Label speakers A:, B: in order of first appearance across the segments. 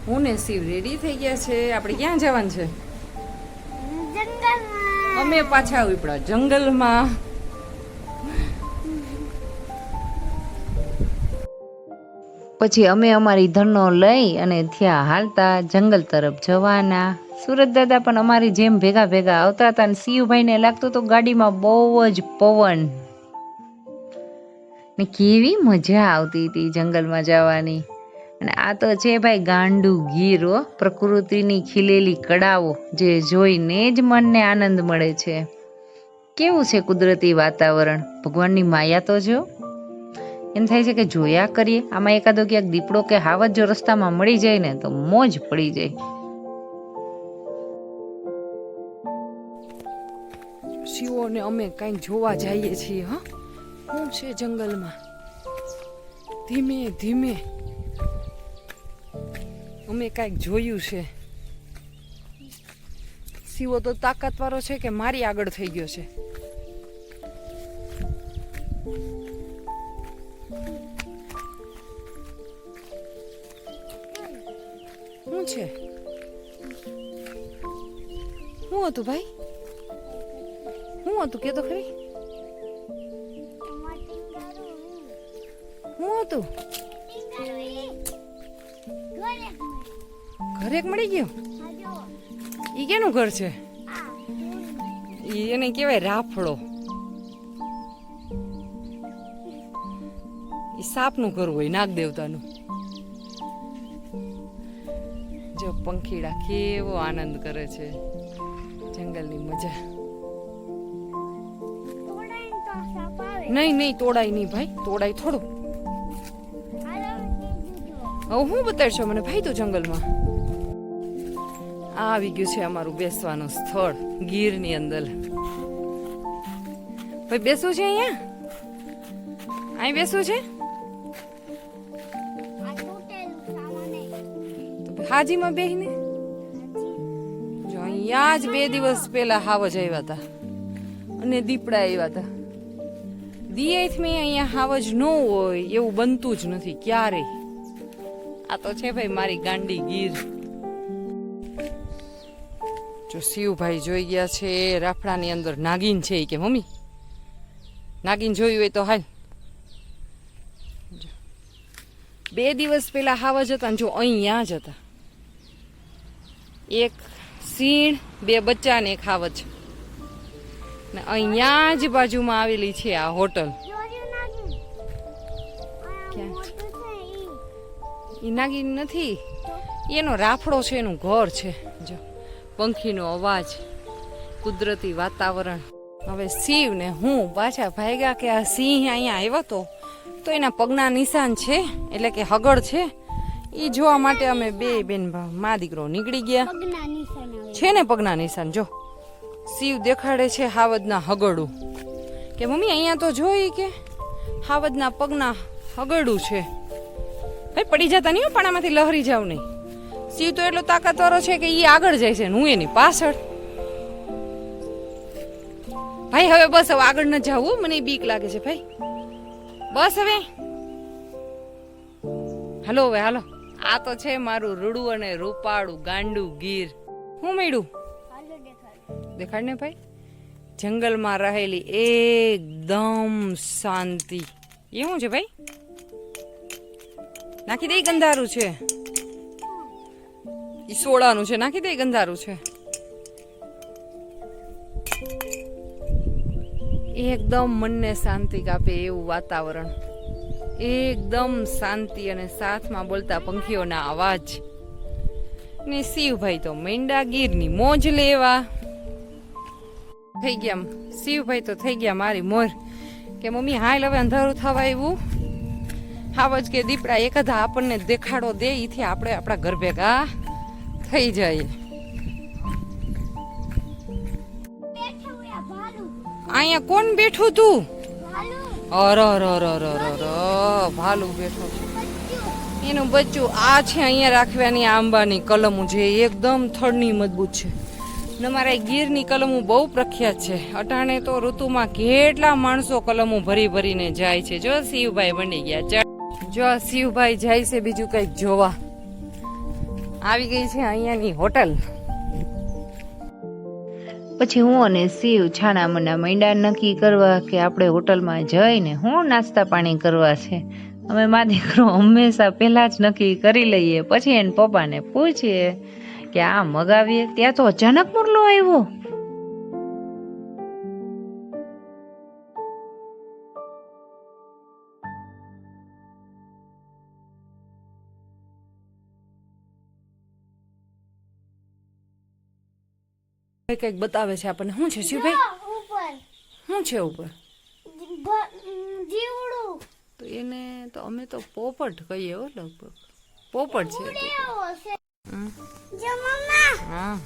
A: હું ને શિવ રેડી થઈ ગયા છે. આપણે ક્યાં જવાનું છે? અમે પાછા આવી પડ્યા જંગલમાં. પછી અમે અમારી ધનો લઈ અને ત્યાં હાલતા જંગલ તરફ જવાના. સુરત દાદા પણ અમારી જેમ ભેગા ભેગા આવતા હતા અને શિવભાઈને લાગતું તો ગાડીમાં બહુ જ પવન ને કેવી મજા આવતી હતી જંગલમાં જવાની. અને આ તો છે ભાઈ ગાંડુ ગીર હો, પ્રકૃતિની ખીલેલી કળાઓ જે જોઈને જ મનને આનંદ મળે છે. કેવું છે કુદરતી વાતાવરણ, ભગવાનની માયા તો જો. એમ થાય છે કે જોયા કરીએ. આમાં એકાદો ક્યાંક દીપડો કે હાવજ જો રસ્તામાં મળી જાય ને તો મોજ પડી જાય. શિવોને અમે કંઈક જોવા જઈએ છીએ. હા, શું છે જંગલમાં? ધીમે ધીમે અમે કાંઈક જોયું છે. શિવો તો તાકાતવાળો છે કે મારી આગળ થઈ ગયો છે. શું છે? શું હતું ભાઈ? શું હતું કે તો ખરી? શું હતું? ઘર એક મળી ગયો. ઈ કેનું ઘર છે? એને કહેવાય રાફડો. ઈ સાપનું ઘર હોય, નાગ દેવતાનું. જો પંખીડા કેવો આનંદ કરે છે, જંગલની મજા. નહીં નહીં, તોડાય નહીં ભાઈ, તોડાય થોડું. હવે હું બતાડશો મને ભાઈ તું જંગલમાં? આ આવી ગયું છે અમારું બેસવાનું સ્થળ ગીરની અંદર. ભાઈ બેસવું છે અહીંયા? અહીં બેસવું છે? હાજીમાં બેહીને જો અહીંયા જ 2 દિવસ પહેલા હાવજ આવ્યા હતા અને દીપડા આવ્યા હતા. દિયેથમી અહીંયા હાવજ ન હોય એવું બનતું જ નથી ક્યારેય. આ તો છે ભાઈ મારી ગાંડી ગીર. જો શિવભાઈ જોઈ ગયા છે રાફડાની અંદર નાગીન છે. કે મમ્મી નાગીન જોયું હોય તો હાલ. 2 દિવસ પહેલા હાવજ હતા ને જો અહીંયા જ હતા. એક સિંહ, 2 બચ્ચા ને એક હાવજ. ને અહીંયા જ બાજુમાં આવેલી છે આ હોટલ. ઈ નાગીન નથી, એનો રાફડો છે, એનું ઘર છે. જો પંખીનો અવાજ, કુદરતી વાતાવરણ. હવે શિવ ને હું પાછા ભાગ્યા કે આ સિંહ અહીંયા આવ્યો તો એના પગના નિશાન છે, એટલે કે હગડ છે. એ જોવા માટે અમે 2 બેન મા દીકરો નીકળી ગયા. છે ને પગના નિશાન. જો શિવ દેખાડે છે હાવજના હગડું કે મમ્મી અહીંયા તો જોઈ કે હાવજના પગના હગડું છે. ભાઈ પડી જતા નહીં, પાણામાંથી લહરી જાવ નહીં. શિવ તો એટલો તાકાતવાળો છે કે એ આગળ જાય છે, હું એની પાછળ. ભાઈ હવે બસ, હવે આગળ ન જાવું, મને બીક લાગે છે ભાઈ. બસ હવે હાલો, હવે હાલો. આ તો છે મારું રૂડું અને રૂપાળું ગાંડું ગીર. હું મળ્યું દેખાડ ને ભાઈ. જંગલમાં રહેલી એકદમ શાંતિ. એ શું છે ભાઈ? નાખી દે, ગંધારું છે. ઈ સોડાનું છે, નાખી દે, ગંધારું છે. એકદમ મનને શાંતિ કાપે એવું વાતાવરણ. એકદમ શાંતિ અને સાથમાં બોલતા પંખીઓના અવાજ. ને શિવભાઈ તો મેંડા ગીરની મોજ લેવા થઈ ગયા. શિવભાઈ તો થઈ ગયા મારી મોર કે મમ્મી હાલ હવે અંધારું થવા આવ્યું. હાવજ કે દીપડા એકાદા આપણને દેખાડો દે, ઈથી આપણે આપણા ઘર ભેગા થઈ જાય. અહીંયા કોણ બેઠું તું? ભાલુ બેઠો છે, એનું બચ્ચું. આ છે અહીંયા રાખવાની આંબાની કલમો, જે એકદમ થડની મજબૂત છે. ને મારા ગીરની કલમો બહુ પ્રખ્યાત છે. અટાણે તો ઋતુમાં કેટલા માણસો કલમો ભરી ભરીને જાય છે. જો શિવભાઈ બની ગયા. જો શિવભાઈ જાય છે બીજું કઈક જોવા. આવી ગઈ છે અહીંયાની હોટલ.
B: પછી હું અને શિવ છાના મના માંડ્યા નક્કી કરવા કે આપણે હોટલમાં જઈને હું નાસ્તા પાણી કરવા છે. અમે મા દીકરો હંમેશા પહેલાં જ નક્કી કરી લઈએ, પછી એને પપ્પાને પૂછીએ કે આ મગાવીએ. ત્યાં તો અચાનક મોરલો આવ્યો.
A: કંઈક બતાવે છે આપણને. શું છે શિવભાઈ? શું છે ઉપર? તો એને તો અમે તો પોપટ કહીએ હો, લગભગ પોપટ છે. હા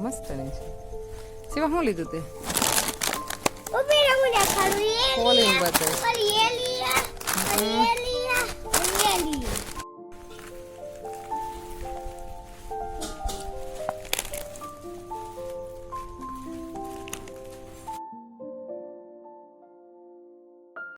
A: મસ્ત ને છે. શિવા શું લીધું તે? ખોલીને બતાવે.